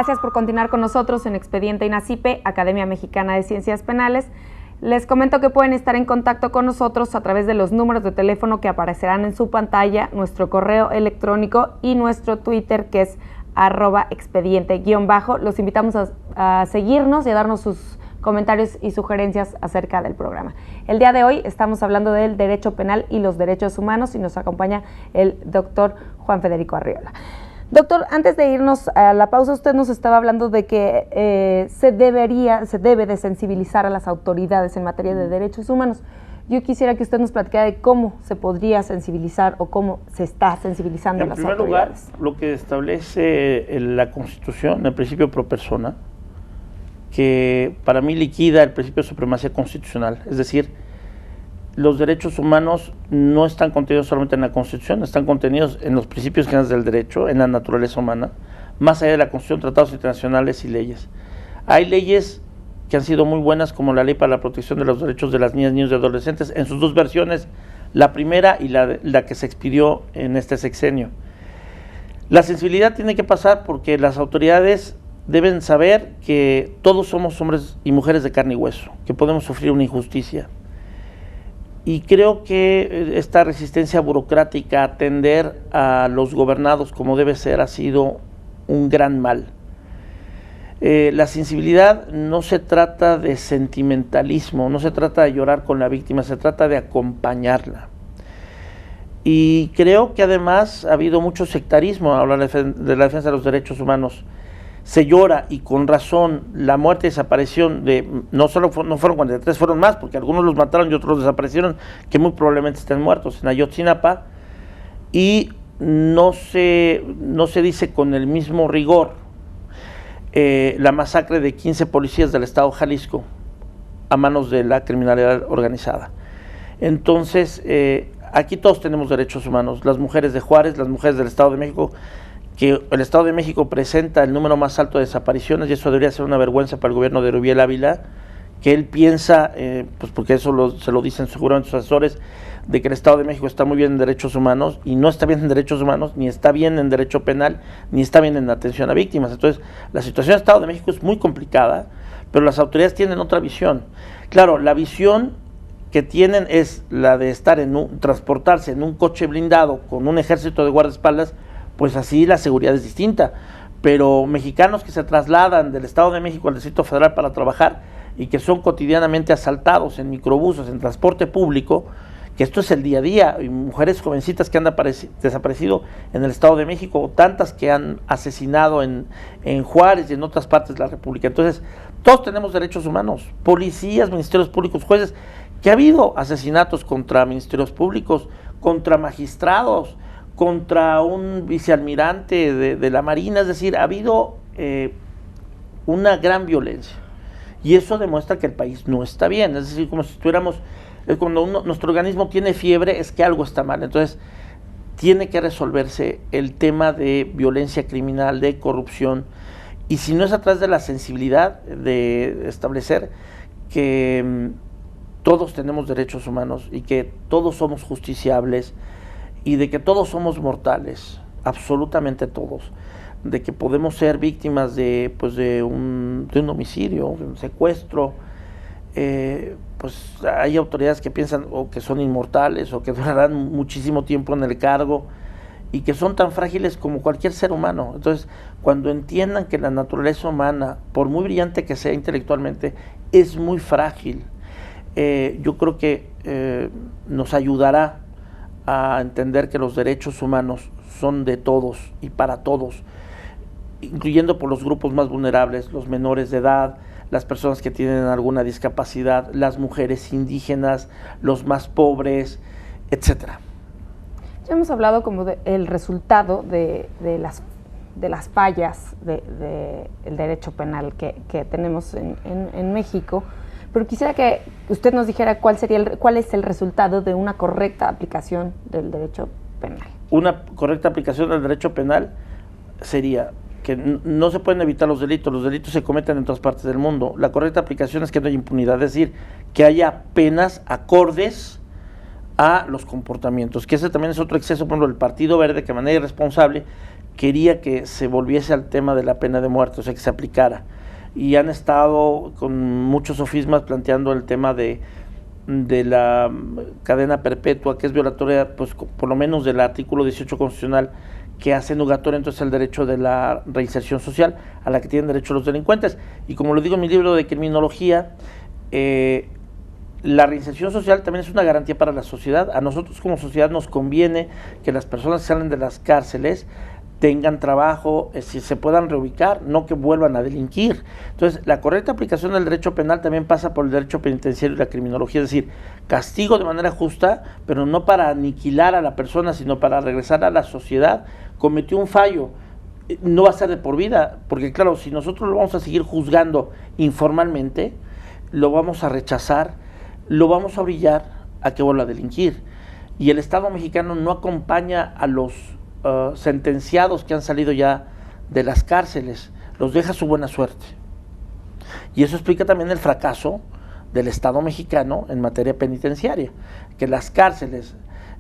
Gracias por continuar con nosotros en Expediente INACIPE, Academia Mexicana de Ciencias Penales. Les comento que pueden estar en contacto con nosotros a través de los números de teléfono que aparecerán en su pantalla, nuestro correo electrónico y nuestro Twitter, que es @expediente_. Los invitamos a seguirnos y a darnos sus comentarios y sugerencias acerca del programa. El día de hoy estamos hablando del derecho penal y los derechos humanos y nos acompaña el doctor Juan Federico Arriola. Doctor, antes de irnos a la pausa, usted nos estaba hablando de que se debe de sensibilizar a las autoridades en materia de derechos humanos. Yo quisiera que usted nos platicara de cómo se podría sensibilizar o cómo se está sensibilizando a las autoridades. En primer lugar, lo que establece la Constitución, el principio pro persona, que para mí liquida el principio de supremacía constitucional, es decir, los derechos humanos no están contenidos solamente en la Constitución, están contenidos en los principios generales del derecho, en la naturaleza humana, más allá de la Constitución, tratados internacionales y leyes. Hay leyes que han sido muy buenas, como la Ley para la Protección de los Derechos de las Niñas, Niños y Adolescentes, en sus dos versiones, la primera y la que se expidió en este sexenio. La sensibilidad tiene que pasar porque las autoridades deben saber que todos somos hombres y mujeres de carne y hueso, que podemos sufrir una injusticia. Y creo que esta resistencia burocrática a atender a los gobernados como debe ser ha sido un gran mal. La sensibilidad no se trata de sentimentalismo, no se trata de llorar con la víctima, se trata de acompañarla. Y creo que además ha habido mucho sectarismo a hablar de la defensa de los derechos humanos. Se llora, y con razón, la muerte y desaparición de, no fueron 43, fueron más, porque algunos los mataron y otros los desaparecieron, que muy probablemente estén muertos, en Ayotzinapa, y no se dice con el mismo rigor la masacre de 15 policías del estado de Jalisco a manos de la criminalidad organizada. Entonces, aquí todos tenemos derechos humanos, las mujeres de Juárez, las mujeres del Estado de México, que el Estado de México presenta el número más alto de desapariciones, y eso debería ser una vergüenza para el gobierno de Rubiel Ávila, que él piensa, pues porque eso se lo dicen seguramente sus asesores, de que el Estado de México está muy bien en derechos humanos, y no está bien en derechos humanos, ni está bien en derecho penal, ni está bien en atención a víctimas. Entonces, la situación del Estado de México es muy complicada, pero las autoridades tienen otra visión. Claro, la visión que tienen es la de transportarse en un coche blindado con un ejército de guardaespaldas, pues así la seguridad es distinta, pero mexicanos que se trasladan del Estado de México al Distrito Federal para trabajar y que son cotidianamente asaltados en microbuses, en transporte público, que esto es el día a día, y mujeres jovencitas que han desaparecido en el Estado de México, tantas que han asesinado en Juárez y en otras partes de la República. Entonces, todos tenemos derechos humanos, policías, ministerios públicos, jueces, que ha habido asesinatos contra ministerios públicos, contra magistrados, contra un vicealmirante de la Marina, es decir, ha habido una gran violencia, y eso demuestra que el país no está bien, es decir, como si estuviéramos, cuando nuestro organismo tiene fiebre, es que algo está mal. Entonces, tiene que resolverse el tema de violencia criminal, de corrupción, y si no es a través de la sensibilidad de establecer que todos tenemos derechos humanos y que todos somos justiciables, y de que todos somos mortales, absolutamente todos, de que podemos ser víctimas de un homicidio, de un secuestro, pues hay autoridades que piensan o que son inmortales o que durarán muchísimo tiempo en el cargo y que son tan frágiles como cualquier ser humano. Entonces, cuando entiendan que la naturaleza humana, por muy brillante que sea intelectualmente, es muy frágil, yo creo que nos ayudará a entender que los derechos humanos son de todos y para todos, incluyendo por los grupos más vulnerables, los menores de edad, las personas que tienen alguna discapacidad, las mujeres indígenas, los más pobres, etcétera. Ya hemos hablado como del resultado de las fallas del derecho penal que tenemos en México, pero quisiera que usted nos dijera cuál es el resultado de una correcta aplicación del derecho penal. Una correcta aplicación del derecho penal sería que no se pueden evitar los delitos se cometen en todas partes del mundo. La correcta aplicación es que no haya impunidad, es decir, que haya penas acordes a los comportamientos, que ese también es otro exceso, por ejemplo, del Partido Verde, que de manera irresponsable quería que se volviese al tema de la pena de muerte, o sea, que se aplicara. Y han estado con muchos sofismas planteando el tema de la cadena perpetua, que es violatoria, pues por lo menos del artículo 18 constitucional, que hace nugatorio entonces el derecho de la reinserción social a la que tienen derecho los delincuentes. Y como lo digo en mi libro de criminología, la reinserción social también es una garantía para la sociedad. A nosotros como sociedad nos conviene que las personas que salen de las cárceles tengan trabajo, si se puedan reubicar, no que vuelvan a delinquir. Entonces, la correcta aplicación del derecho penal también pasa por el derecho penitenciario y la criminología, es decir, castigo de manera justa, pero no para aniquilar a la persona, sino para regresar a la sociedad. Cometió un fallo, no va a ser de por vida, porque claro, si nosotros lo vamos a seguir juzgando informalmente, lo vamos a rechazar, lo vamos a orillar a que vuelva a delinquir. Y el Estado mexicano no acompaña a los sentenciados que han salido ya de las cárceles, los deja su buena suerte. Y eso explica también el fracaso del Estado mexicano en materia penitenciaria, que las cárceles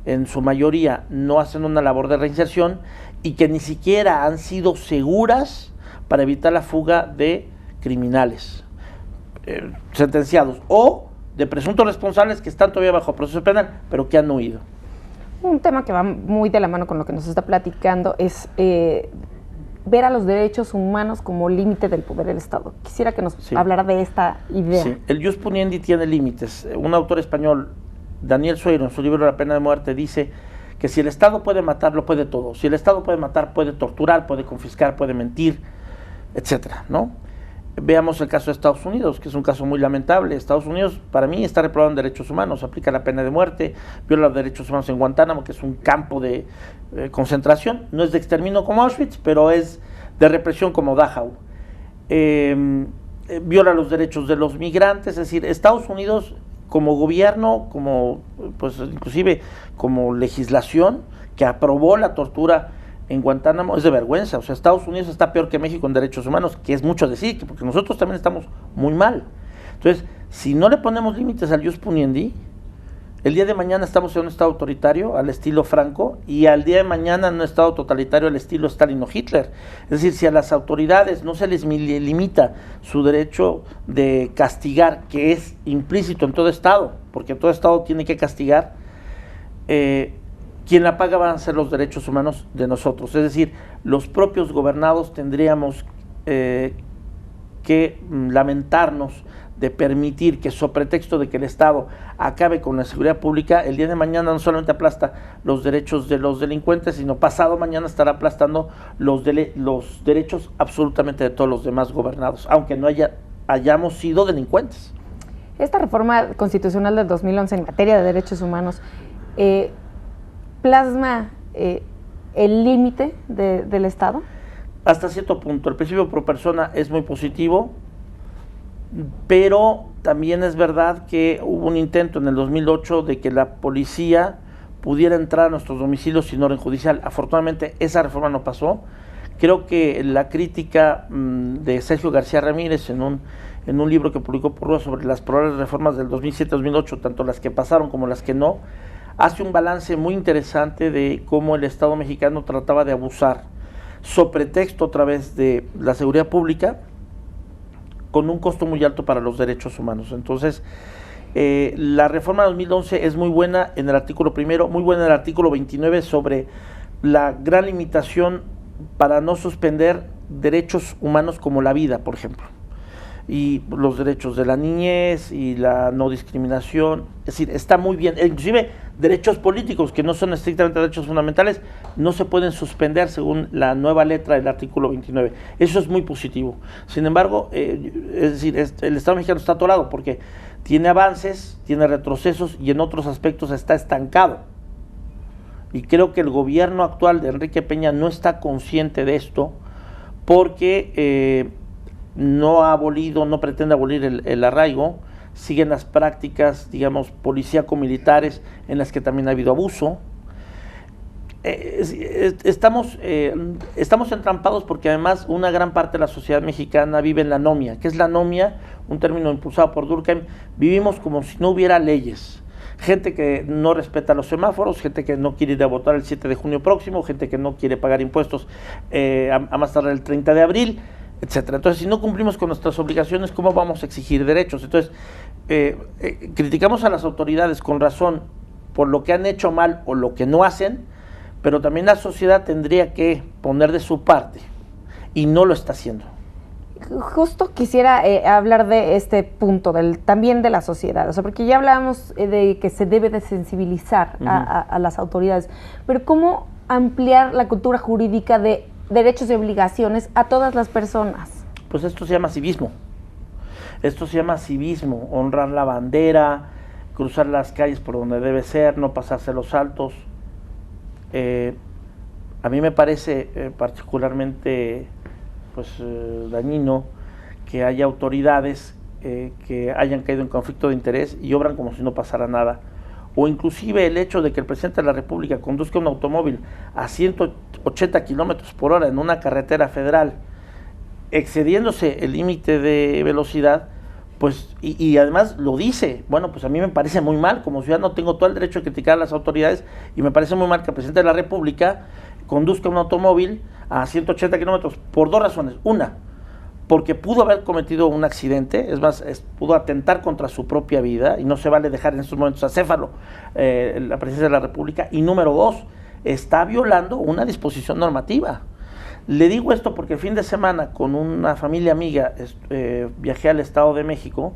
en su mayoría no hacen una labor de reinserción y que ni siquiera han sido seguras para evitar la fuga de criminales sentenciados o de presuntos responsables que están todavía bajo proceso penal, pero que han huido. Un tema que va muy de la mano con lo que nos está platicando es ver a los derechos humanos como límite del poder del Estado. Quisiera que nos hablara de esta idea. Sí, el jus puniendi tiene límites. Un autor español, Daniel Sueiro, en su libro La pena de muerte, dice que si el Estado puede matar, lo puede todo. Si el Estado puede matar, puede torturar, puede confiscar, puede mentir, etcétera, ¿no? Veamos el caso de Estados Unidos, que es un caso muy lamentable. Estados Unidos, para mí, está reprobado en derechos humanos, aplica la pena de muerte, viola los derechos humanos en Guantánamo, que es un campo de concentración, no es de exterminio como Auschwitz, pero es de represión como Dachau. Viola los derechos de los migrantes, es decir, Estados Unidos como gobierno, como pues inclusive como legislación que aprobó la tortura en Guantánamo, es de vergüenza. O sea, Estados Unidos está peor que México en derechos humanos, que es mucho decir, porque nosotros también estamos muy mal. Entonces, si no le ponemos límites al jus puniendi, el día de mañana estamos en un estado autoritario al estilo Franco y al día de mañana en un estado totalitario al estilo Stalin o Hitler. Es decir, si a las autoridades no se les limita su derecho de castigar, que es implícito en todo estado, porque todo estado tiene que castigar, quien la paga van a ser los derechos humanos de nosotros. Es decir, los propios gobernados tendríamos que lamentarnos de permitir que, sobre pretexto de que el Estado acabe con la seguridad pública, el día de mañana no solamente aplasta los derechos de los delincuentes, sino pasado mañana estará aplastando los derechos absolutamente de todos los demás gobernados, aunque no hayamos sido delincuentes. Esta reforma constitucional del 2011 en materia de derechos humanos plasma el límite del Estado. Hasta cierto punto, el principio pro persona es muy positivo, pero también es verdad que hubo un intento en el 2008 de que la policía pudiera entrar a nuestros domicilios sin orden judicial. Afortunadamente esa reforma no pasó. Creo que la crítica de Sergio García Ramírez en un libro que publicó por Rúa sobre las probables reformas del 2007-2008, tanto las que pasaron como las que no, hace un balance muy interesante de cómo el Estado mexicano trataba de abusar, sobre pretexto otra vez de la seguridad pública, con un costo muy alto para los derechos humanos. Entonces, la reforma de 2011 es muy buena en el artículo primero, muy buena en el artículo 29 sobre la gran limitación para no suspender derechos humanos como la vida, por ejemplo, y los derechos de la niñez y la no discriminación. Es decir, está muy bien. Inclusive derechos políticos que no son estrictamente derechos fundamentales no se pueden suspender según la nueva letra del artículo 29. Eso es muy positivo. Sin embargo, es decir, el Estado mexicano está atorado porque tiene avances, tiene retrocesos y en otros aspectos está estancado. Y creo que el gobierno actual de Enrique Peña no está consciente de esto porque no ha abolido, no pretende abolir el arraigo, siguen las prácticas, digamos, policíaco-militares en las que también ha habido abuso. Estamos entrampados porque además una gran parte de la sociedad mexicana vive en la anomia. ¿Qué es la anomia? Un término impulsado por Durkheim. Vivimos como si no hubiera leyes. gente que no respeta los semáforos, gente que no quiere ir a votar el 7 de junio próximo, gente que no quiere pagar impuestos a más tardar el 30 de abril, etcétera. Entonces, si no cumplimos con nuestras obligaciones, ¿cómo vamos a exigir derechos? Entonces, criticamos a las autoridades con razón por lo que han hecho mal o lo que no hacen, pero también la sociedad tendría que poner de su parte y no lo está haciendo. Justo quisiera hablar de este punto, también de la sociedad, o sea, porque ya hablábamos de que se debe de sensibilizar a las autoridades, pero ¿cómo ampliar la cultura jurídica de derechos y obligaciones a todas las personas? Pues esto se llama civismo. Esto se llama civismo, honrar la bandera, cruzar las calles por donde debe ser, no pasarse los altos. A mí me parece particularmente dañino que haya autoridades que hayan caído en conflicto de interés y obran como si no pasara nada. O inclusive el hecho de que el presidente de la República conduzca un automóvil a 180 kilómetros por hora en una carretera federal, excediéndose el límite de velocidad, pues, y además lo dice. Bueno, pues a mí me parece muy mal, como ciudadano tengo todo el derecho de criticar a las autoridades, y me parece muy mal que el presidente de la República conduzca un automóvil a 180 kilómetros por dos razones. Una, porque pudo haber cometido un accidente, es más, pudo atentar contra su propia vida, y no se vale dejar en estos momentos acéfalo la presidencia de la República. Y número dos, está violando una disposición normativa. Le digo esto porque el fin de semana con una familia amiga viajé al Estado de México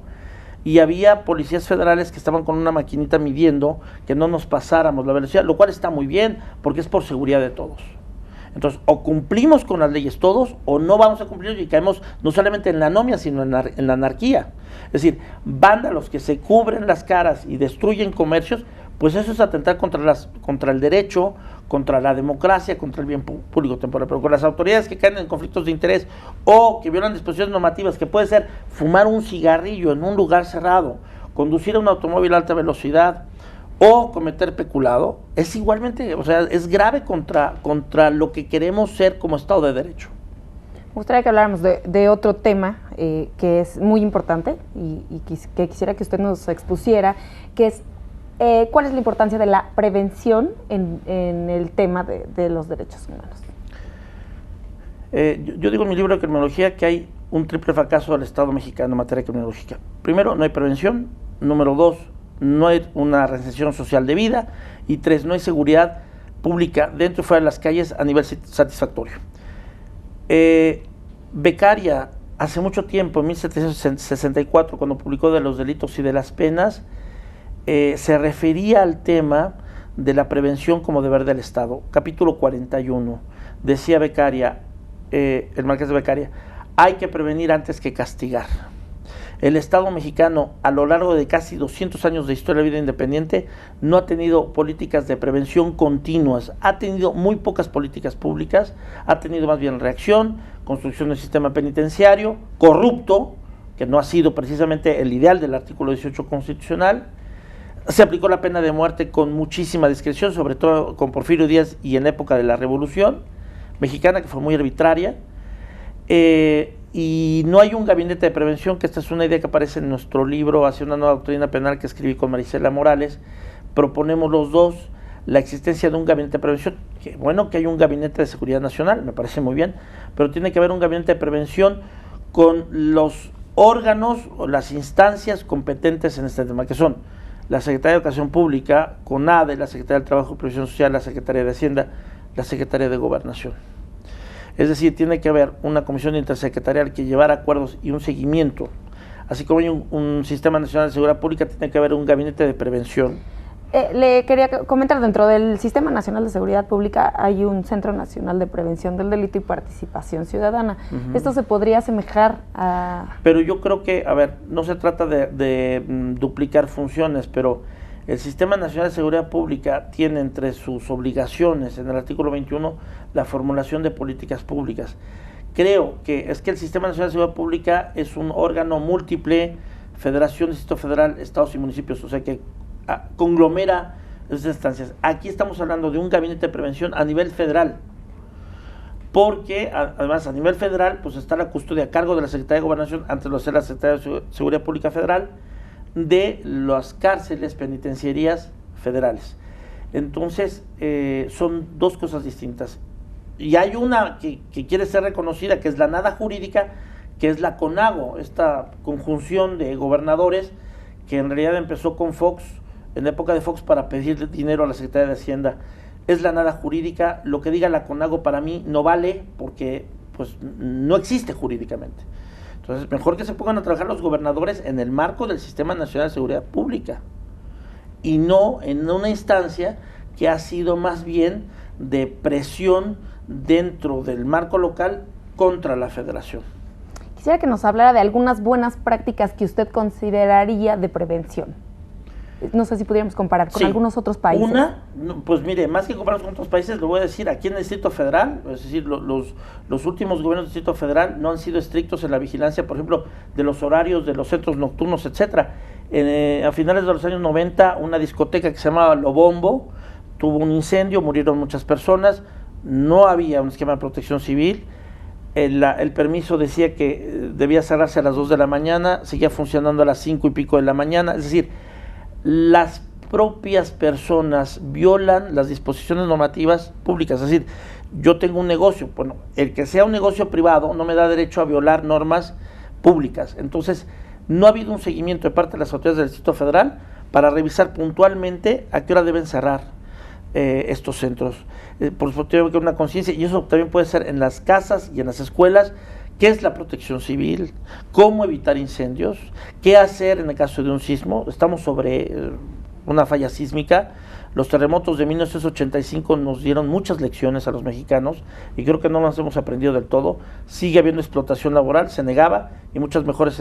y había policías federales que estaban con una maquinita midiendo que no nos pasáramos la velocidad, lo cual está muy bien porque es por seguridad de todos. Entonces, o cumplimos con las leyes todos o no vamos a cumplir y caemos no solamente en la anomia, sino en la anarquía. Es decir, vándalos que se cubren las caras y destruyen comercios, pues eso es atentar contra el derecho, contra la democracia, contra el bien público temporal. Pero con las autoridades que caen en conflictos de interés o que violan disposiciones normativas, que puede ser fumar un cigarrillo en un lugar cerrado, conducir un automóvil a alta velocidad o cometer peculado, es igualmente, o sea, es grave contra lo que queremos ser como Estado de Derecho. Me gustaría que habláramos de otro tema que es muy importante y que quisiera que usted nos expusiera, que es ¿cuál es la importancia de la prevención en el tema de los derechos humanos? Yo digo en mi libro de criminología que hay un triple fracaso del Estado mexicano en materia criminológica. Primero, no hay prevención. Número dos, no hay una reinserción social debida. Y tres, no hay seguridad pública dentro y fuera de las calles a nivel satisfactorio. Beccaria, hace mucho tiempo, en 1764, cuando publicó De los delitos y de las penas, se refería al tema de la prevención como deber del Estado. Capítulo 41, decía Beccaria, el marqués de Beccaria, hay que prevenir antes que castigar. El Estado mexicano, a lo largo de casi 200 años de historia de vida independiente, no ha tenido políticas de prevención continuas, ha tenido muy pocas políticas públicas, ha tenido más bien reacción, construcción del sistema penitenciario, corrupto, que no ha sido precisamente el ideal del artículo 18 constitucional. Se aplicó la pena de muerte con muchísima discreción, sobre todo con Porfirio Díaz y en época de la Revolución Mexicana, que fue muy arbitraria. Y no hay un gabinete de prevención, que esta es una idea que aparece en nuestro libro Hacia una nueva doctrina penal, que escribí con Marisela Morales. Proponemos los dos la existencia de un gabinete de prevención. Que bueno que hay un gabinete de seguridad nacional, me parece muy bien, pero tiene que haber un gabinete de prevención con los órganos o las instancias competentes en este tema, que son la Secretaría de Educación Pública, CONADE, la Secretaría del Trabajo y Previsión Social, la Secretaría de Hacienda, la Secretaría de Gobernación. Es decir, tiene que haber una comisión intersecretarial que llevara acuerdos y un seguimiento. Así como hay un Sistema Nacional de Seguridad Pública, tiene que haber un gabinete de prevención. Le quería comentar, dentro del Sistema Nacional de Seguridad Pública hay un Centro Nacional de Prevención del Delito y Participación Ciudadana. ¿Esto se podría asemejar a...? Pero yo creo que, a ver, no se trata de duplicar funciones, pero el Sistema Nacional de Seguridad Pública tiene entre sus obligaciones, en el artículo 21, la formulación de políticas públicas. Creo que el Sistema Nacional de Seguridad Pública es un órgano múltiple, Federación, Distrito Federal, Estados y municipios, o sea que conglomera esas instancias. Aquí estamos hablando de un gabinete de prevención a nivel federal, porque además a nivel federal pues está la custodia a cargo de la Secretaría de Gobernación, antes lo hacía la Secretaría de Seguridad Pública Federal, de las cárceles penitenciarias federales. Entonces, son dos cosas distintas. Y hay una que quiere ser reconocida, que es la nada jurídica, que es la CONAGO, esta conjunción de gobernadores que en realidad empezó con Fox, en la época de Fox, para pedir dinero a la Secretaría de Hacienda. Es la nada jurídica. Lo que diga la CONAGO para mí no vale, porque pues no existe jurídicamente. Entonces, mejor que se pongan a trabajar los gobernadores en el marco del Sistema Nacional de Seguridad Pública y no en una instancia que ha sido más bien de presión dentro del marco local contra la federación. Quisiera que nos hablara de algunas buenas prácticas que usted consideraría de prevención. No sé si pudiéramos comparar con algunos otros países. Pues mire, más que compararnos con otros países, lo voy a decir, aquí en el Distrito Federal, es decir, los últimos gobiernos del Distrito Federal no han sido estrictos en la vigilancia, por ejemplo, de los horarios de los centros nocturnos, etcétera. A finales de los años 90, una discoteca que se llamaba Lobombo tuvo un incendio, murieron muchas personas, no había un esquema de protección civil, el permiso decía que debía cerrarse a las 2 de la mañana, seguía funcionando a las 5 y pico de la mañana, es decir, las propias personas violan las disposiciones normativas públicas. Es decir, yo tengo un negocio, bueno, el que sea un negocio privado no me da derecho a violar normas públicas. Entonces, no ha habido un seguimiento de parte de las autoridades del Distrito Federal para revisar puntualmente a qué hora deben cerrar estos centros. Por supuesto, tiene que haber una conciencia, y eso también puede ser en las casas y en las escuelas. ¿Qué es la protección civil? ¿Cómo evitar incendios? ¿Qué hacer en el caso de un sismo? Estamos sobre una falla sísmica. Los terremotos de 1985 nos dieron muchas lecciones a los mexicanos y creo que no las hemos aprendido del todo. Sigue habiendo explotación laboral, se negaba, y muchas mujeres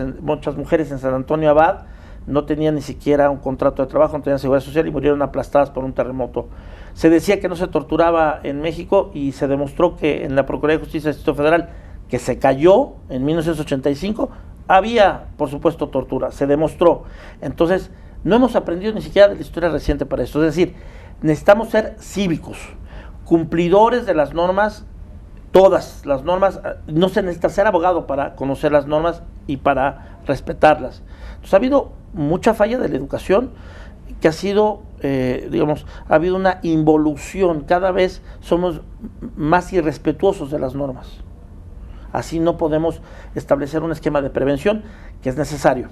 en San Antonio Abad no tenían ni siquiera un contrato de trabajo, no tenían seguridad social y murieron aplastadas por un terremoto. Se decía que no se torturaba en México y se demostró que en la Procuraduría de Justicia del Distrito Federal, que se cayó en 1985, había, por supuesto, tortura, se demostró. Entonces, no hemos aprendido ni siquiera de la historia reciente para esto. Es decir, necesitamos ser cívicos, cumplidores de las normas, todas las normas. No se necesita ser abogado para conocer las normas y para respetarlas. Entonces, ha habido mucha falla de la educación, que ha sido, ha habido una involución, cada vez somos más irrespetuosos de las normas. Así no podemos establecer un esquema de prevención que es necesario.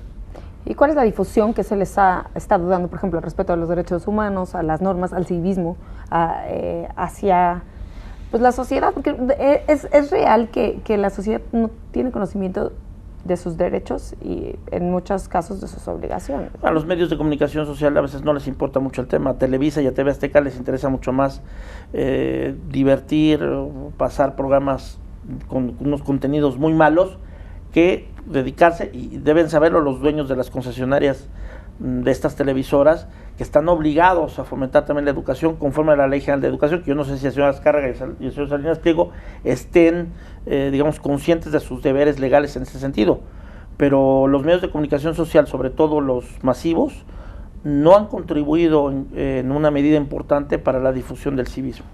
¿Y cuál es la difusión que se les ha estado dando, por ejemplo, al respeto a los derechos humanos, a las normas, al civismo, hacia pues, la sociedad? Porque es real que la sociedad no tiene conocimiento de sus derechos y en muchos casos de sus obligaciones. A los medios de comunicación social a veces no les importa mucho el tema. A Televisa y a TV Azteca les interesa mucho más divertir, pasar programas con unos contenidos muy malos, que dedicarse, y deben saberlo los dueños de las concesionarias de estas televisoras, que están obligados a fomentar también la educación conforme a la Ley General de Educación, que yo no sé si el señor Azcárraga y el señor Salinas Pliego estén, conscientes de sus deberes legales en ese sentido, pero los medios de comunicación social, sobre todo los masivos, no han contribuido en una medida importante para la difusión del civismo.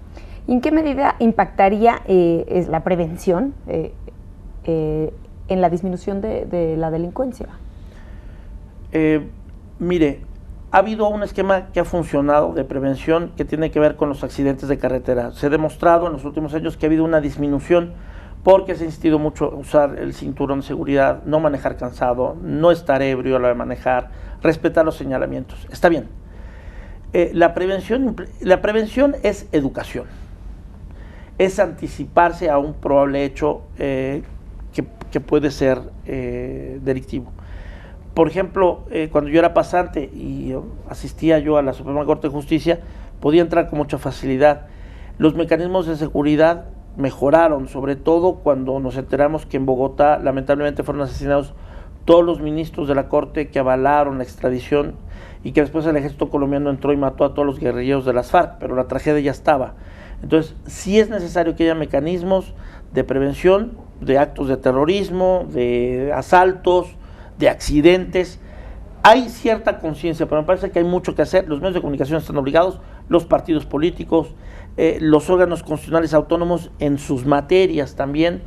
¿Y en qué medida impactaría la prevención en la disminución de la delincuencia? Mire, ha habido un esquema que ha funcionado de prevención que tiene que ver con los accidentes de carretera. Se ha demostrado en los últimos años que ha habido una disminución porque se ha insistido mucho usar el cinturón de seguridad, no manejar cansado, no estar ebrio a la hora de manejar, respetar los señalamientos. Está bien. La prevención es educación. Es anticiparse a un probable hecho que puede ser delictivo. Por ejemplo, cuando yo era pasante y asistía yo a la Suprema Corte de Justicia, podía entrar con mucha facilidad. Los mecanismos de seguridad mejoraron, sobre todo cuando nos enteramos que en Bogotá lamentablemente fueron asesinados todos los ministros de la Corte que avalaron la extradición y que después el ejército colombiano entró y mató a todos los guerrilleros de las FARC, pero la tragedia ya estaba. Entonces, sí es necesario que haya mecanismos de prevención de actos de terrorismo, de asaltos, de accidentes. Hay cierta conciencia, pero me parece que hay mucho que hacer. Los medios de comunicación están obligados, los partidos políticos, los órganos constitucionales autónomos en sus materias también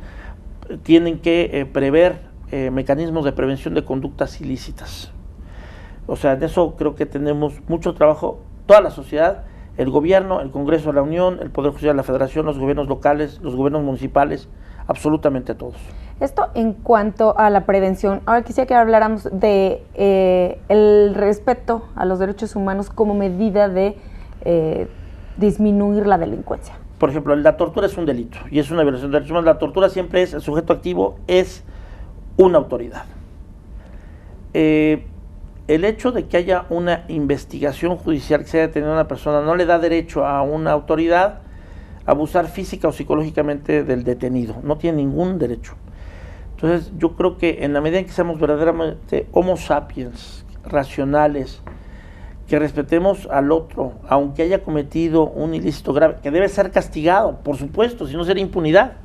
tienen que prever mecanismos de prevención de conductas ilícitas. O sea, en eso creo que tenemos mucho trabajo, toda la sociedad, el gobierno, el Congreso de la Unión, el Poder Judicial de la Federación, los gobiernos locales, los gobiernos municipales, absolutamente todos. Esto en cuanto a la prevención. Ahora quisiera que habláramos de el respeto a los derechos humanos como medida de disminuir la delincuencia. Por ejemplo, la tortura es un delito y es una violación de derechos humanos. La tortura siempre es, el sujeto activo es una autoridad. El hecho de que haya una investigación judicial que se haya detenido a una persona no le da derecho a una autoridad a abusar física o psicológicamente del detenido. No tiene ningún derecho. Entonces, yo creo que en la medida en que seamos verdaderamente homo sapiens, racionales, que respetemos al otro, aunque haya cometido un ilícito grave, que debe ser castigado, por supuesto, si no sería impunidad,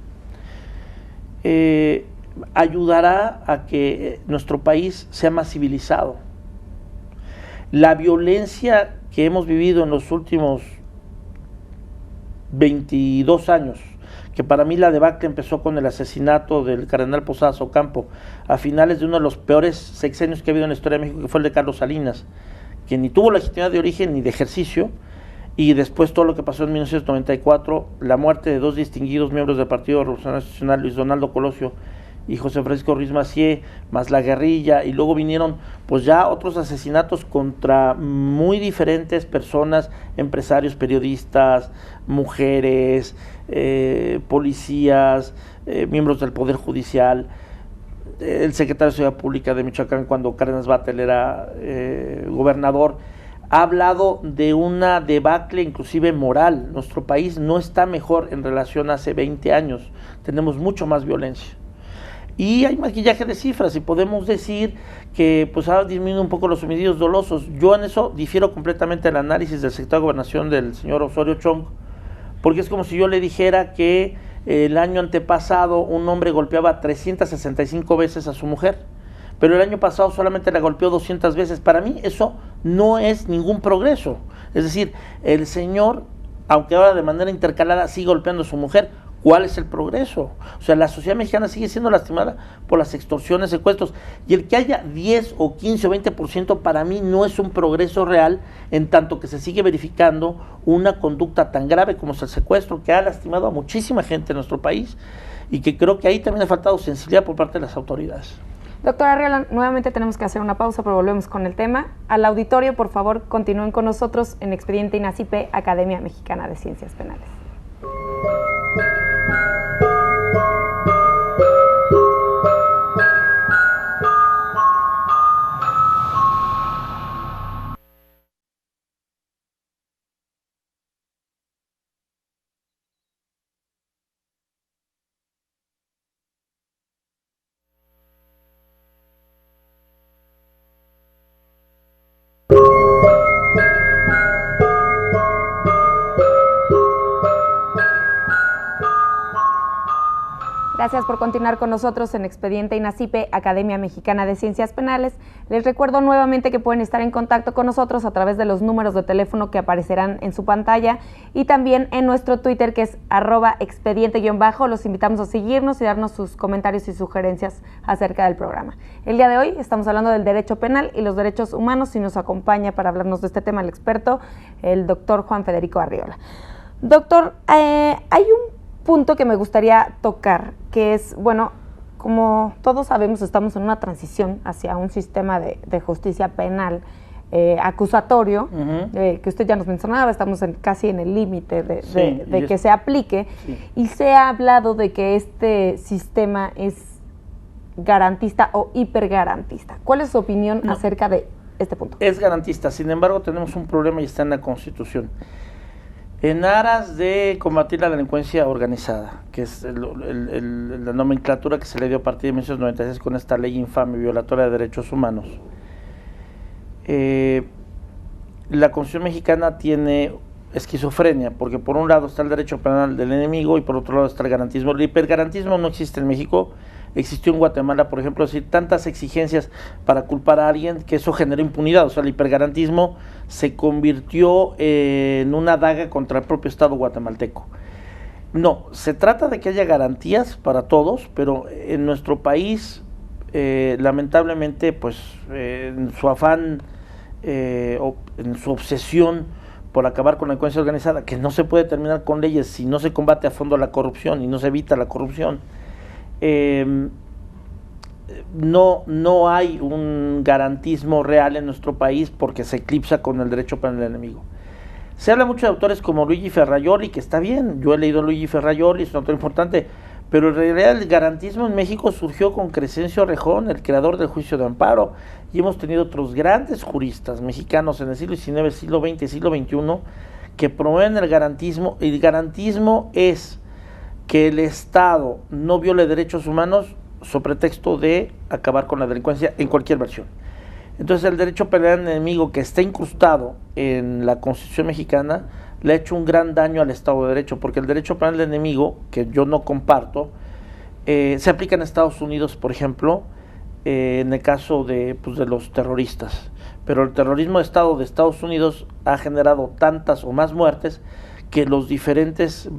ayudará a que nuestro país sea más civilizado. La violencia que hemos vivido en los últimos 22 años, que para mí la debacle empezó con el asesinato del cardenal Posadas Ocampo a finales de uno de los peores sexenios que ha habido en la historia de México, que fue el de Carlos Salinas, que ni tuvo legitimidad de origen ni de ejercicio, y después todo lo que pasó en 1994, la muerte de dos distinguidos miembros del Partido Revolucionario Institucional, Luis Donaldo Colosio y José Francisco Ruiz Massieu, más la guerrilla, y luego vinieron pues ya otros asesinatos contra muy diferentes personas, empresarios, periodistas, mujeres, policías, miembros del Poder Judicial, el secretario de Seguridad Pública de Michoacán cuando Cárdenas Batel era gobernador. Ha hablado de una debacle inclusive moral. Nuestro país no está mejor en relación a hace 20 años, tenemos mucho más violencia. Y hay maquillaje de cifras y podemos decir que pues ha disminuido un poco los homicidios dolosos. Yo en eso difiero completamente del análisis del secretario de Gobernación del señor Osorio Chong, porque es como si yo le dijera que el año antepasado un hombre golpeaba 365 veces a su mujer, pero el año pasado solamente la golpeó 200 veces. Para mí eso no es ningún progreso. Es decir, el señor, aunque ahora de manera intercalada sigue golpeando a su mujer, ¿cuál es el progreso? O sea, la sociedad mexicana sigue siendo lastimada por las extorsiones, secuestros, y el que haya 10 o 15 o 20% para mí no es un progreso real, en tanto que se sigue verificando una conducta tan grave como es el secuestro, que ha lastimado a muchísima gente en nuestro país, y que creo que ahí también ha faltado sensibilidad por parte de las autoridades. Doctora Arriola, nuevamente tenemos que hacer una pausa, pero volvemos con el tema. Al auditorio, por favor, continúen con nosotros en Expediente INACIPE, Academia Mexicana de Ciencias Penales. Gracias por continuar con nosotros en Expediente INACIPE, Academia Mexicana de Ciencias Penales. Les recuerdo nuevamente que pueden estar en contacto con nosotros a través de los números de teléfono que aparecerán en su pantalla y también en nuestro Twitter, que es @expediente_. Los invitamos a seguirnos y darnos sus comentarios y sugerencias acerca del programa. El día de hoy estamos hablando del derecho penal y los derechos humanos, y nos acompaña para hablarnos de este tema el experto, el doctor Juan Federico Arriola. Doctor, hay un punto que me gustaría tocar, que es, bueno, como todos sabemos, estamos en una transición hacia un sistema de justicia penal acusatorio, que usted ya nos mencionaba, estamos casi en el límite de que se aplique, y se ha hablado de que este sistema es garantista o hipergarantista. ¿Cuál es su opinión acerca de este punto? Es garantista, sin embargo tenemos un problema y está en la Constitución. En aras de combatir la delincuencia organizada, que es la nomenclatura que se le dio a partir de 1996 con esta ley infame violatoria de derechos humanos, la Constitución mexicana tiene esquizofrenia, porque por un lado está el derecho penal del enemigo y por otro lado está el garantismo. El hipergarantismo no existe en México, existió en Guatemala, por ejemplo, es decir, tantas exigencias para culpar a alguien que eso generó impunidad. O sea, el hipergarantismo se convirtió en una daga contra el propio Estado guatemalteco. No, se trata de que haya garantías para todos, pero en nuestro país, lamentablemente, pues en su afán en su obsesión por acabar con la delincuencia organizada, que no se puede terminar con leyes si no se combate a fondo la corrupción y no se evita la corrupción, no hay un garantismo real en nuestro país porque se eclipsa con el derecho penal del enemigo. Se habla mucho de autores como Luigi Ferrajoli, que está bien, yo he leído a Luigi Ferrajoli, es un autor importante, pero en realidad el garantismo en México surgió con Crescencio Rejón, el creador del juicio de amparo, y hemos tenido otros grandes juristas mexicanos en el siglo XIX, siglo XX y siglo XXI que promueven el garantismo. El garantismo es que el Estado no viole derechos humanos sobre pretexto de acabar con la delincuencia en cualquier versión. Entonces el derecho penal del enemigo, que está incrustado en la Constitución mexicana, le ha hecho un gran daño al Estado de Derecho, porque el derecho penal del enemigo, que yo no comparto, se aplica en Estados Unidos, por ejemplo, en el caso de los terroristas. Pero el terrorismo de Estado de Estados Unidos ha generado tantas o más muertes que los diferentes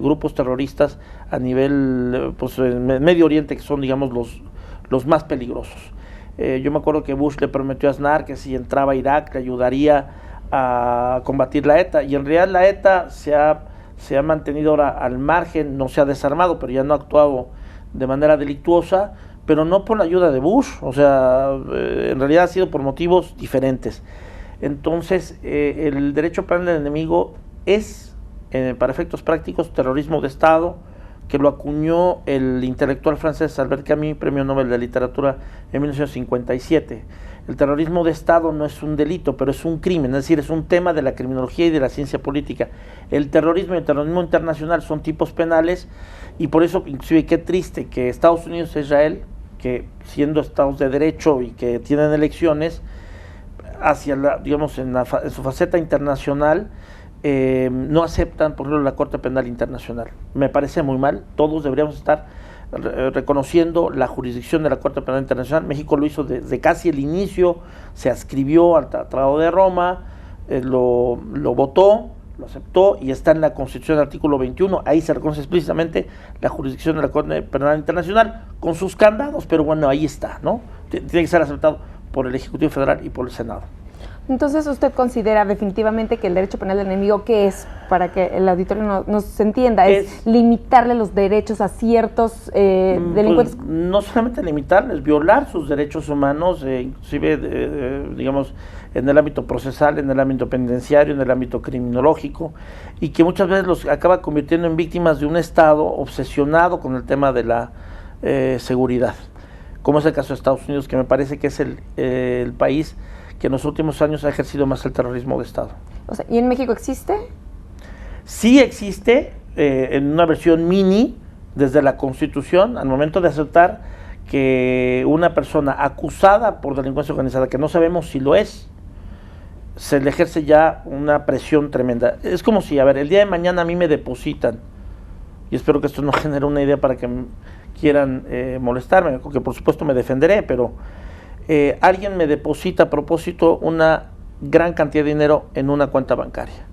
grupos terroristas a nivel en Medio Oriente, que son, digamos, los más peligrosos. Yo me acuerdo que Bush le prometió a Aznar que si entraba a Irak le ayudaría a combatir la ETA, y en realidad la ETA se ha mantenido ahora al margen, no se ha desarmado, pero ya no ha actuado de manera delictuosa, pero no por la ayuda de Bush, o sea, en realidad ha sido por motivos diferentes. Entonces, el derecho penal del enemigo es, para efectos prácticos, terrorismo de Estado, que lo acuñó el intelectual francés Albert Camus, premio Nobel de Literatura en 1957. El terrorismo de Estado no es un delito, pero es un crimen, es decir, es un tema de la criminología y de la ciencia política. El terrorismo y el terrorismo internacional son tipos penales, y por eso, inclusive, qué triste que Estados Unidos e Israel, que siendo estados de derecho y que tienen elecciones, hacia digamos, en su faceta internacional, no aceptan, por ejemplo, la Corte Penal Internacional. Me parece muy mal. Todos deberíamos estar reconociendo la jurisdicción de la Corte Penal Internacional. México lo hizo desde casi el inicio, se adscribió al Tratado de Roma, lo votó, lo aceptó, y está en la Constitución del artículo 21. Ahí se reconoce explícitamente la jurisdicción de la Corte Penal Internacional con sus candados, pero bueno, ahí está, ¿no? Tiene que ser aceptado por el Ejecutivo Federal y por el Senado. Entonces, ¿usted considera definitivamente que el derecho penal del enemigo, qué es, para que el auditorio nos entienda, es limitarle los derechos a ciertos delincuentes? Pues, no solamente limitarles, violar sus derechos humanos, inclusive, digamos, en el ámbito procesal, en el ámbito penitenciario, en el ámbito criminológico, y que muchas veces los acaba convirtiendo en víctimas de un Estado obsesionado con el tema de la seguridad, como es el caso de Estados Unidos, que me parece que es el país que en los últimos años ha ejercido más el terrorismo de Estado. O sea, ¿y en México existe? Sí existe, en una versión mini, desde la Constitución, al momento de aceptar que una persona acusada por delincuencia organizada, que no sabemos si lo es, se le ejerce ya una presión tremenda. Es como si, el día de mañana a mí me depositan, y espero que esto no genere una idea para que quieran molestarme, porque por supuesto me defenderé, pero alguien me deposita a propósito una gran cantidad de dinero en una cuenta bancaria,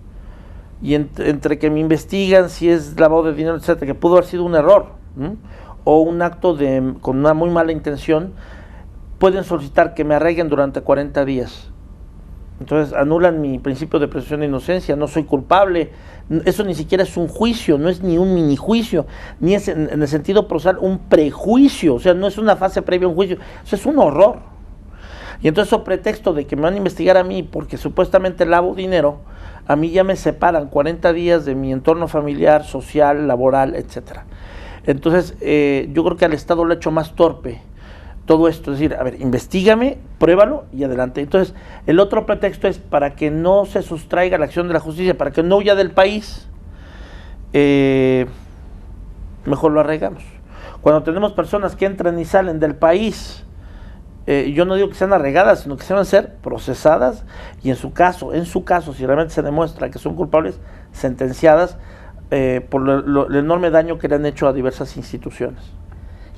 y entre que me investigan si es lavado de dinero, etcétera, que pudo haber sido un error, o un acto con una muy mala intención, pueden solicitar que me arreglen durante 40 días. Entonces anulan mi principio de presunción de inocencia, no soy culpable. Eso ni siquiera es un juicio, no es ni un mini juicio, ni es en el sentido procesal un prejuicio, o sea, no es una fase previa a un juicio, eso es un horror. Y entonces, sobre pretexto de que me van a investigar a mí porque supuestamente lavo dinero, a mí ya me separan 40 días de mi entorno familiar, social, laboral, etcétera. Entonces, yo creo que al Estado le ha hecho más torpe todo esto, es decir, investígame, pruébalo y adelante. Entonces, el otro pretexto es para que no se sustraiga la acción de la justicia, para que no huya del país, mejor lo arreglamos. Cuando tenemos personas que entran y salen del país, yo no digo que sean arregadas, sino que se van a ser procesadas y en su caso, si realmente se demuestra que son culpables, sentenciadas por el enorme daño que le han hecho a diversas instituciones.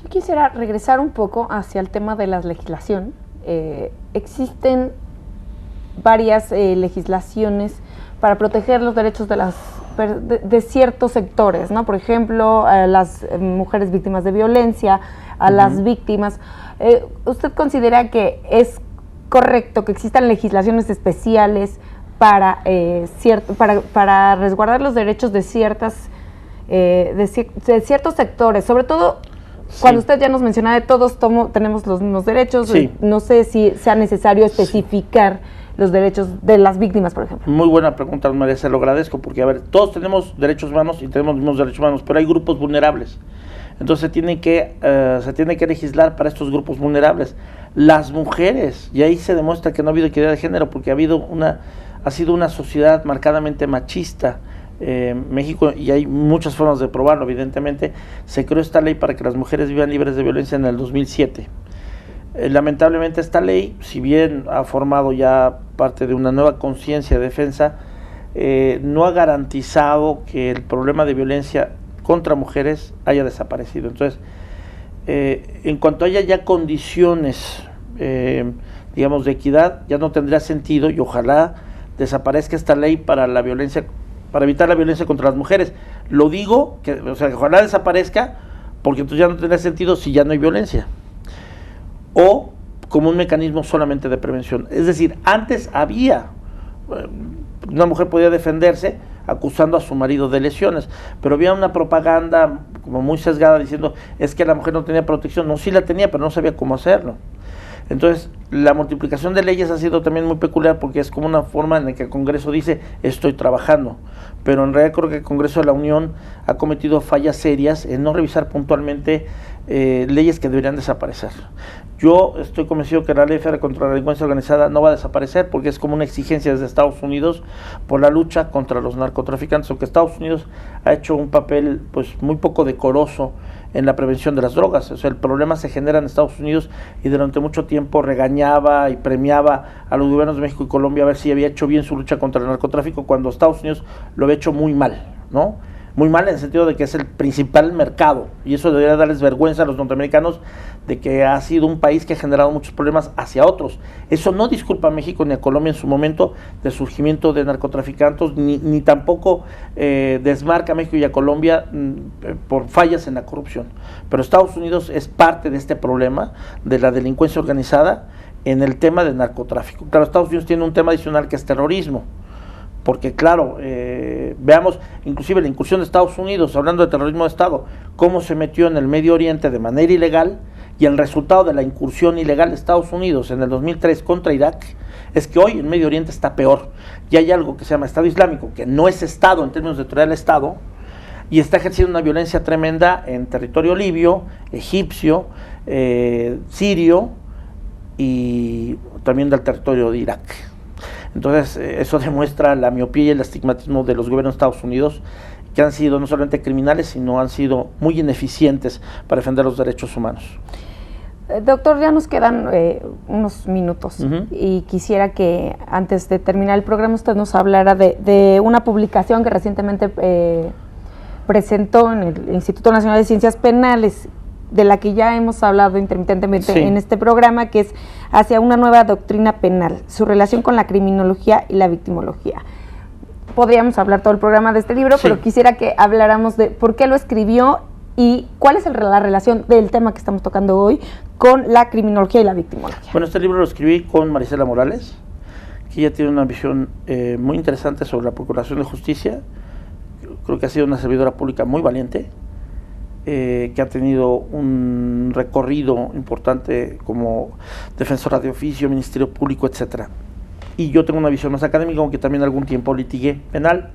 Yo quisiera regresar un poco hacia el tema de la legislación. Existen varias legislaciones para proteger los derechos de ciertos sectores, ¿no? Por ejemplo, a las mujeres víctimas de violencia, a las víctimas. ¿Usted considera que es correcto que existan legislaciones especiales para resguardar los derechos de ciertos sectores, sobre todo cuando usted ya nos mencionaba de todos tenemos los mismos derechos? Sí. No sé si sea necesario especificar los derechos de las víctimas, por ejemplo. Muy buena pregunta, María, se lo agradezco, porque a ver, todos tenemos derechos humanos y tenemos los mismos derechos humanos, pero hay grupos vulnerables. Entonces se tiene que legislar para estos grupos vulnerables. Las mujeres, y ahí se demuestra que no ha habido equidad de género, porque ha sido una sociedad marcadamente machista. México, y hay muchas formas de probarlo, evidentemente. Se creó esta ley para que las mujeres vivan libres de violencia en el 2007. Lamentablemente esta ley, si bien ha formado ya parte de una nueva conciencia de defensa, no ha garantizado que el problema de violencia contra mujeres haya desaparecido. Entonces, en cuanto haya ya condiciones, digamos, de equidad, ya no tendría sentido, y ojalá desaparezca esta ley para evitar la violencia contra las mujeres. Lo digo, que ojalá desaparezca, porque entonces ya no tendría sentido si ya no hay violencia. O como un mecanismo solamente de prevención. Es decir, antes una mujer podía defenderse acusando a su marido de lesiones, pero había una propaganda como muy sesgada diciendo, es que la mujer no tenía protección. No, sí la tenía, pero no sabía cómo hacerlo. Entonces, la multiplicación de leyes ha sido también muy peculiar, porque es como una forma en la que el Congreso dice, estoy trabajando, pero en realidad creo que el Congreso de la Unión ha cometido fallas serias en no revisar puntualmente leyes que deberían desaparecer. Yo estoy convencido que la Ley Federal contra la Delincuencia Organizada no va a desaparecer, porque es como una exigencia desde Estados Unidos por la lucha contra los narcotraficantes, aunque Estados Unidos ha hecho un papel pues muy poco decoroso en la prevención de las drogas. O sea, el problema se genera en Estados Unidos, y durante mucho tiempo regañaba y premiaba a los gobiernos de México y Colombia a ver si había hecho bien su lucha contra el narcotráfico, cuando Estados Unidos lo había hecho muy mal, ¿no? Muy mal en el sentido de que es el principal mercado, y eso debería darles vergüenza a los norteamericanos, de que ha sido un país que ha generado muchos problemas hacia otros. Eso no disculpa a México ni a Colombia en su momento del surgimiento de narcotraficantes, ni tampoco desmarca a México y a Colombia por fallas en la corrupción. Pero Estados Unidos es parte de este problema de la delincuencia organizada en el tema del narcotráfico. Claro, Estados Unidos tiene un tema adicional que es terrorismo, porque claro, veamos inclusive la incursión de Estados Unidos, hablando de terrorismo de Estado, cómo se metió en el Medio Oriente de manera ilegal, y el resultado de la incursión ilegal de Estados Unidos en el 2003 contra Irak es que hoy el Medio Oriente está peor, y hay algo que se llama Estado Islámico, que no es Estado en términos de teoría del Estado, y está ejerciendo una violencia tremenda en territorio libio, egipcio, sirio, y también del territorio de Irak. Entonces, eso demuestra la miopía y el estigmatismo de los gobiernos de Estados Unidos, que han sido no solamente criminales, sino han sido muy ineficientes para defender los derechos humanos. Doctor, ya nos quedan unos minutos, y quisiera que antes de terminar el programa usted nos hablara de una publicación que recientemente presentó en el Instituto Nacional de Ciencias Penales, de la que ya hemos hablado intermitentemente en este programa, que es Hacia una nueva doctrina penal, su relación con la criminología y la victimología. Podríamos hablar todo el programa de este libro, pero quisiera que habláramos de por qué lo escribió y cuál es la relación del tema que estamos tocando hoy con la criminología y la victimología. Bueno, este libro lo escribí con Marisela Morales, que ella tiene una visión muy interesante sobre la Procuración de Justicia. Creo que ha sido una servidora pública muy valiente, que ha tenido un recorrido importante como defensora de oficio, Ministerio Público, etcétera. Y yo tengo una visión más académica, aunque también algún tiempo litigué penal.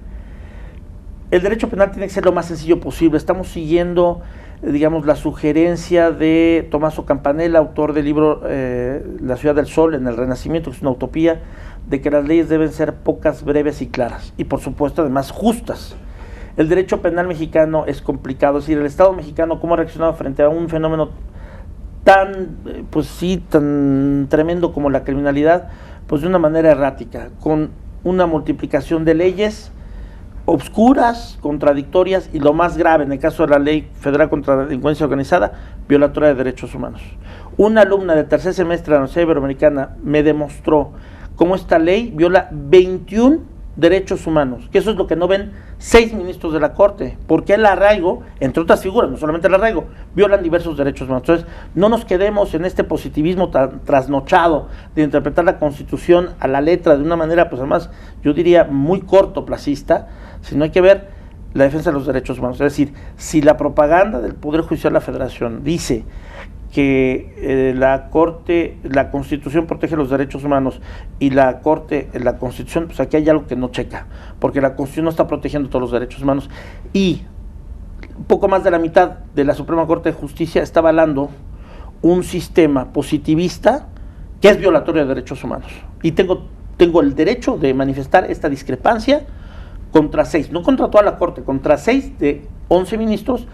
El derecho penal tiene que ser lo más sencillo posible. Estamos siguiendo, digamos, la sugerencia de Tommaso Campanella, autor del libro La Ciudad del Sol en el Renacimiento, que es una utopía, de que las leyes deben ser pocas, breves y claras, y por supuesto además justas. El derecho penal mexicano es complicado, es decir, el Estado mexicano cómo ha reaccionado frente a un fenómeno tan tremendo como la criminalidad, pues de una manera errática, con una multiplicación de leyes obscuras, contradictorias, y lo más grave, en el caso de la Ley Federal contra la Delincuencia Organizada, violatoria de derechos humanos. Una alumna de tercer semestre de la Universidad Iberoamericana me demostró cómo esta ley viola 21 derechos humanos, que eso es lo que no ven 6 ministros de la Corte, porque el arraigo, entre otras figuras, no solamente el arraigo, violan diversos derechos humanos. Entonces, no nos quedemos en este positivismo trasnochado de interpretar la Constitución a la letra de una manera, pues además, yo diría muy cortoplacista, sino hay que ver la defensa de los derechos humanos. Es decir, si la propaganda del Poder Judicial de la Federación dice que la Constitución protege los derechos humanos y la Constitución, pues aquí hay algo que no checa, porque la Constitución no está protegiendo todos los derechos humanos, y poco más de la mitad de la Suprema Corte de Justicia está avalando un sistema positivista que es violatorio de derechos humanos. Y tengo el derecho de manifestar esta discrepancia contra 6, no contra toda la Corte, contra 6 de 11 ministros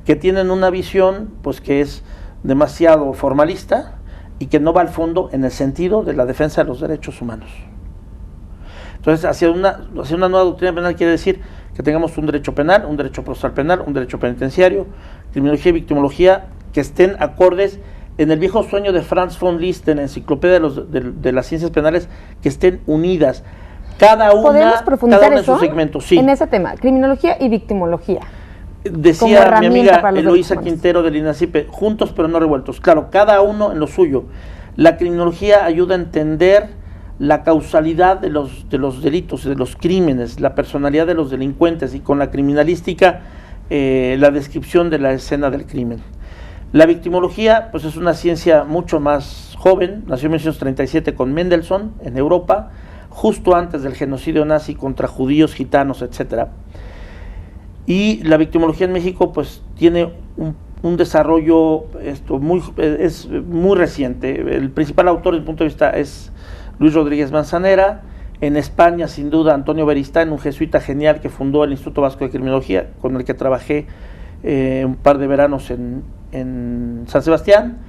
que tienen una visión pues que es demasiado formalista y que no va al fondo en el sentido de la defensa de los derechos humanos. Entonces, hacia una nueva doctrina penal quiere decir que tengamos un derecho penal, un derecho procesal penal, un derecho penitenciario, criminología y victimología que estén acordes en el viejo sueño de Franz von Liszt, en la enciclopedia de las ciencias penales, que estén unidas, cada una en su segmento. Sí. En ese tema, criminología y victimología. Decía mi amiga Eloísa Quintero del INACIPE, juntos pero no revueltos. Claro, cada uno en lo suyo. La criminología ayuda a entender la causalidad de los delitos, de los crímenes, la personalidad de los delincuentes, y con la criminalística la descripción de la escena del crimen. La victimología pues es una ciencia mucho más joven, nació en 1937 con Mendelssohn en Europa, justo antes del genocidio nazi contra judíos, gitanos, etcétera. Y la victimología en México pues tiene un desarrollo es muy reciente. El principal autor desde mi punto de vista es Luis Rodríguez Manzanera. En España, sin duda, Antonio Beristain, un jesuita genial que fundó el Instituto Vasco de Criminología, con el que trabajé un par de veranos en San Sebastián,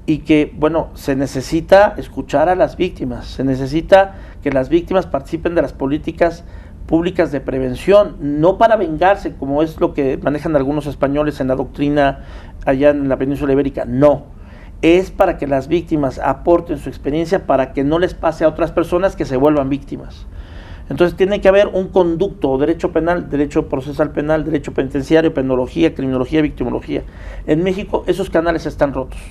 y que, bueno, se necesita escuchar a las víctimas, se necesita que las víctimas participen de las políticas públicas de prevención, no para vengarse, como es lo que manejan algunos españoles en la doctrina allá en la península ibérica, no, es para que las víctimas aporten su experiencia para que no les pase a otras personas que se vuelvan víctimas. Entonces tiene que haber un conducto, derecho penal, derecho procesal penal, derecho penitenciario, penología, criminología, victimología. En México esos canales están rotos.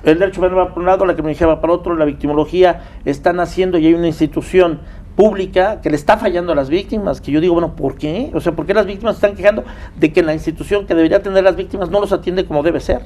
El derecho penal va por un lado, la criminología va para otro, la victimología está naciendo y hay una institución pública que le está fallando a las víctimas, que yo digo, bueno, ¿por qué? O sea, ¿por qué las víctimas están quejando de que la institución que debería atender a las víctimas no los atiende como debe ser?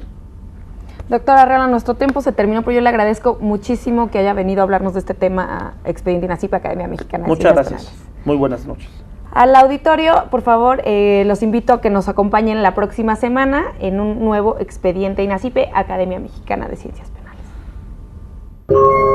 Doctora Arreola, nuestro tiempo se terminó, pero yo le agradezco muchísimo que haya venido a hablarnos de este tema a Expediente INACIPE, Academia Mexicana de Muchas Ciencias gracias. Penales. Muy buenas noches. Al auditorio, por favor, los invito a que nos acompañen la próxima semana en un nuevo Expediente INACIPE, Academia Mexicana de Ciencias Penales.